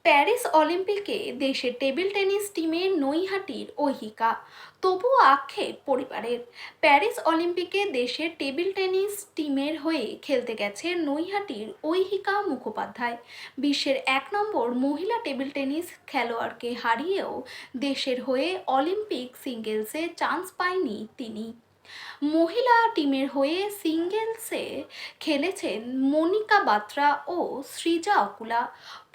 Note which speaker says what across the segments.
Speaker 1: Paris অলিম্পিকে দেশের table tennis টিমের নৈহাটির ঐহিকা, তবুও আক্ষেপ পরিবারের। প্যারিস অলিম্পিকে দেশের টেবিল টেনিস টিমের হয়ে খেলতে গেছে নৈহাটির ঐহিকা মুখোপাধ্যায়। বিশ্বের 1 নম্বর মহিলা টেবিল টেনিস খেলোয়াড়কে হারিয়েও দেশের হয়ে অলিম্পিক সিঙ্গেলসে চান্স পায়নি তিনি। মহিলা টিমের হয়ে সিঙ্গেলসে খেলেছেন মনিকা বাত্রা ও সৃজা অকুলা।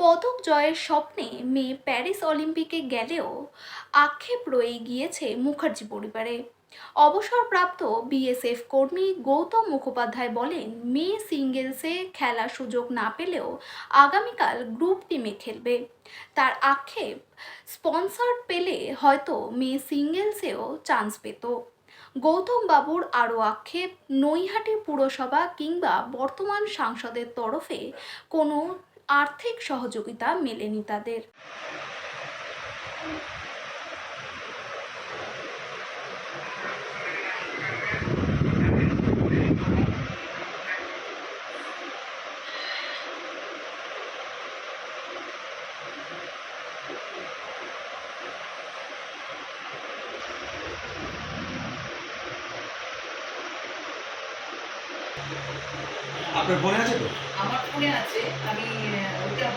Speaker 1: পদক জয়ের স্বপ্নে মেয়ে প্যারিস অলিম্পিকে গেলেও আক্ষেপ রয়ে গিয়েছে মুখার্জি পরিবারে। অবসরপ্রাপ্ত বিএসএফ কর্মী গৌতম মুখোপাধ্যায় বলেন, মেয়ে সিঙ্গেলসে খেলার সুযোগ না পেলেও আগামীকাল গ্রুপ টিমে খেলবে। তার আক্ষেপ, স্পন্সর পেলে হয়তো মেয়ে সিঙ্গেলসেও চান্স পেত। গৌতম বাবুর আরও আক্ষেপ, নৈহাটি পুরসভা কিংবা বর্তমান সাংসদের তরফে কোনো আর্থিক সহযোগিতা মেলেনি তাদের।
Speaker 2: আপনার ফোনে আছে তো?
Speaker 3: আমার ফোনে আছে। আমি ওটা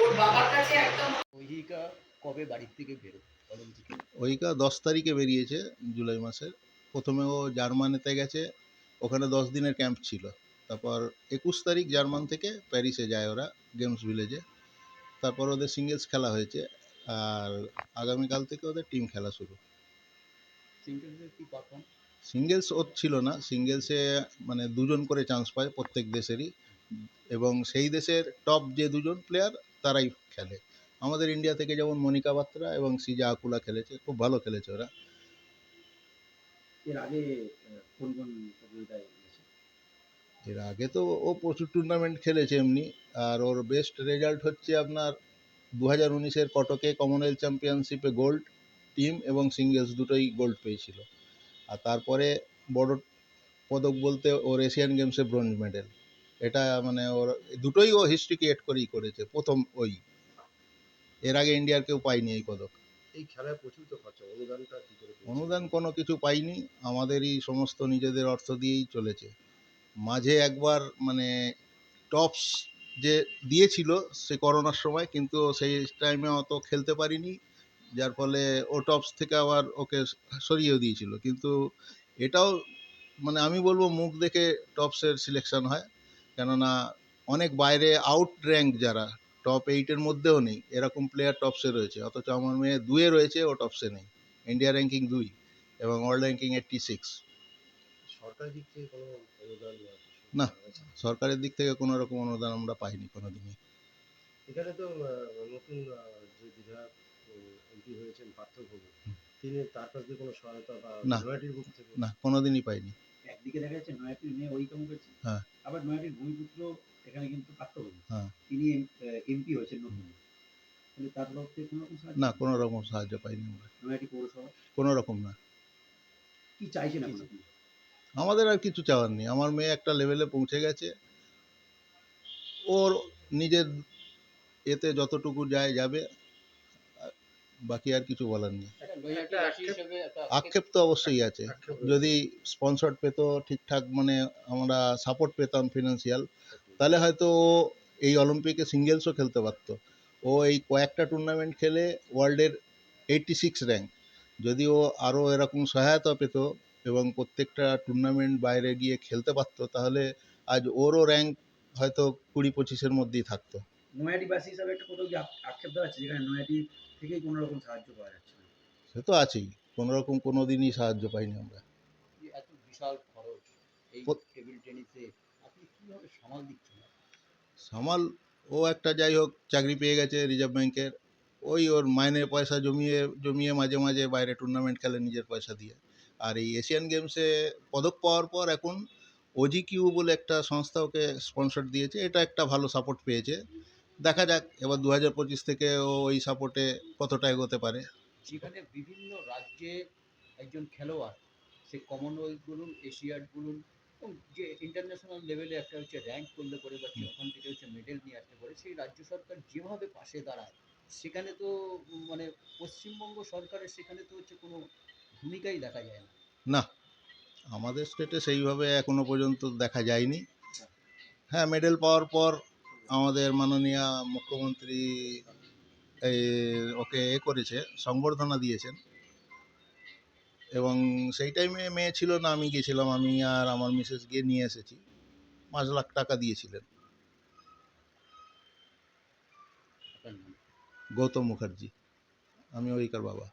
Speaker 3: ওর বাবার কাছে একদম।
Speaker 4: ঐহিকা কবে বাড়ির থেকে বেরো অলিম্পিকে?
Speaker 5: ঐহিকা 10 তারিখে বেরিয়েছে জুলাই মাসের। প্রথমে ও জার্মানিতে গেছে, ওখানে 10 দিনের ক্যাম্প ছিল। তারপর 21 তারিখ জার্মান থেকে প্যারিসে যায় ওরা, গেমস ভিলেজে। তারপর ওদের সিঙ্গেলস খেলা হয়েছে, আর আগামীকাল থেকে ওদের টিম খেলা শুরু।
Speaker 4: সিঙ্গেলসের কি পারফর্ম?
Speaker 5: সিঙ্গেলস ওর ছিল না, সিঙ্গেলসে মানে 2জন করে চান্স পায় প্রত্যেক দেশেরই, এবং সেই দেশের টপ যে 2জন প্লেয়ার তারাই খেলে। আমাদের ইন্ডিয়া থেকে যেমন মনিকা বাত্রা এবং সৃজা আকুলা খেলেছে, খুব ভালো খেলেছে ওরা।
Speaker 4: এর আগে কোন কোন প্রতিযোগিতায় গেছে?
Speaker 5: এর আগে তো ও প্রচুর টুর্নামেন্ট খেলেছে এমনি, আর ওর বেস্ট রেজাল্ট হচ্ছে আপনার 2019-এর কটকে কমনওয়েলথ চ্যাম্পিয়নশিপে গোল্ড, টিম এবং সিঙ্গেলস দুটোই গোল্ড পেয়েছিল। আর তারপরে বড় পদক বলতে ওর এশিয়ান গেমসে ব্রোঞ্জ মেডেল। এটা মানে ওর দুটোই ও হিস্ট্রি ক্রিয়েট করেই করেছে, প্রথম ওই। এর আগে ইন্ডিয়ার কেউ পায়নি এই পদক।
Speaker 4: এই খেলায় প্রচুর তো খরচা, অনুদানটা কি করে পেয়েছে?
Speaker 5: অনুদান কোনো কিছু পাইনি, আমাদেরই সমস্ত নিজেদের অর্থ দিয়েই চলেছে। মাঝে একবার মানে টপস যে দিয়েছিল সে করোনার সময়, কিন্তু সেই টাইমে অত খেলতে পারিনি, যার ফলে ও টপস থেকে আবার ওকে সরিয়েও দিয়েছিল। কিন্তু এটাও মানে আমি বলবো মুখ দেখে টপসের সিলেকশন হয়, কেননা অনেক বাইরে আউট র্যাঙ্ক যারা টপ 8-এর মধ্যেও নেই এরকম প্লেয়ার টপসে রয়েছে, অথচ আমার মেয়ে 2-এ রয়েছে, ও টপসে নেই। ইন্ডিয়া র্যাঙ্কিং 2 এবং ওয়ার্ল্ড র্যাঙ্কিং 86।
Speaker 4: সরকারের দিক থেকে কোনো অনুদান বা কিছু
Speaker 5: না,
Speaker 4: দেওয়া হয়েছে?
Speaker 5: সরকারের দিক থেকে কোনো রকম অনুদান আমরা পাইনি কোনোদিনই।
Speaker 4: এখানে তো নতুন যে বিধায়ক এমপি হয়েছেন পার্থভূমি, তিনি তার কাছ থেকে কোনো সহায়তা বা
Speaker 5: না,
Speaker 4: নয়াটির বুক থেকে?
Speaker 5: না, কোনোদিনই পাইনি।
Speaker 6: একদিকে দেখা যাচ্ছে নয়াটির মেয়ে ঐহিকা মুখার্জি,
Speaker 5: হ্যাঁ,
Speaker 6: আবার নয়াটির ভূমিপুত্র এখানে কিন্তু পার্থভূমি,
Speaker 5: হ্যাঁ,
Speaker 6: তিনি এমপি হয়েছেন নতুন। কিন্তু তার তরফ থেকে কোনো রকম সাহায্য?
Speaker 5: না, কোনো রকম সাহায্য পাইনি আমরা,
Speaker 6: নয়াটি পৌরসভা
Speaker 5: কোনো রকম না।
Speaker 6: কি চাইছেন এখন আপনি?
Speaker 5: আমাদের আর কিছু চাওয়ার নেই, আমার মেয়ে একটা লেভেলে পৌঁছে গেছে, ওর নিজের এতে যতটুকু যায় যাবে, বাকি আর কিছু বলার নেই। আক্ষেপ তো অবশ্যই আছে, যদি স্পন্সর পেতো ঠিকঠাক, মানে আমরা সাপোর্ট পেতাম ফিনান্সিয়াল, তাহলে হয়তো ও এই অলিম্পিকে সিঙ্গেলসও খেলতে পারতো। ও এই কয়েকটা টুর্নামেন্ট খেলে ওয়ার্ল্ডের 86 র্যাঙ্ক, যদি ও আরও এরকম সহায়তা পেত এবং প্রত্যেকটা টুর্নামেন্ট বাইরে গিয়ে খেলতে পারতো, তাহলে আজ ওরও র্যাঙ্ক হয়তো 20-25-এর মধ্যেই থাকতো।
Speaker 6: নয়াটিবাসী হিসাবে একটা কোথাও কি আক্ষেপ দেওয়া যেখানে নয়াটি থেকেই কোনো রকম সাহায্য পাওয়া যাচ্ছে না?
Speaker 5: সে তো আছেই, কোনো রকম কোনো দিনই সাহায্য পাইনি আমরা।
Speaker 4: এত বিশাল খরচ এই
Speaker 5: প্রত-
Speaker 4: টেবিল টেনিসে, আপনি কীভাবে সামাল দিচ্ছেন?
Speaker 5: সামাল, ও একটা যাই হোক চাকরি পেয়ে গেছে রিজার্ভ ব্যাংকের, ওই ওর মাইনের পয়সা জমিয়ে জমিয়ে মাঝে মাঝে বাইরে টুর্নামেন্ট খেলে নিজের পয়সা দিয়ে। আর এই এশিয়ান গেমসে পদক পাওয়ার পর এখন ওজিকিউ বলে একটা সংস্থা ওকে স্পন্সর দিয়েছে, এটা একটা ভালো সাপোর্ট পেয়েছে। দেখা যাক এবার 2025 থেকে ও ওই সাপোর্টে কতটা এগোতে পারে।
Speaker 4: যেখানে বিভিন্ন রাজ্যে একজন খেলোয়াড়, সে কমনওয়েলথ বলুন, এশিয়াড বলুন,
Speaker 7: এবং যে ইন্টারন্যাশনাল লেভেলে একটা হচ্ছে র্যাঙ্ক করলে পরে বা ওখান থেকে হচ্ছে মেডেল নিয়ে আসতে পারে, সেই রাজ্য সরকার যেভাবে পাশে দাঁড়ায় সেখানে তো মানে পশ্চিমবঙ্গ সরকারের সেখানে তো হচ্ছে কোনো ভূমিকাই দেখা যায় না।
Speaker 5: না, আমাদের স্টেটে সেইভাবে এখনো পর্যন্ত দেখা যায়নি। হ্যাঁ, মেডেল পাওয়ার পর আমাদের মাননীয় মুখ্যমন্ত্রী এই ওকে করেছে, সংবর্ধনা দিয়েছেন। এবং সেই টাইমে মেয়ে ছিল না, আমি গিয়েছিলাম, আমি আর আমার মিসেস গিয়ে নিয়ে এসেছি। 5 লাখ টাকা দিয়েছিলেন।
Speaker 7: আপনার নাম?
Speaker 5: গৌতম মুখার্জি, আমি ওইকার বাবা।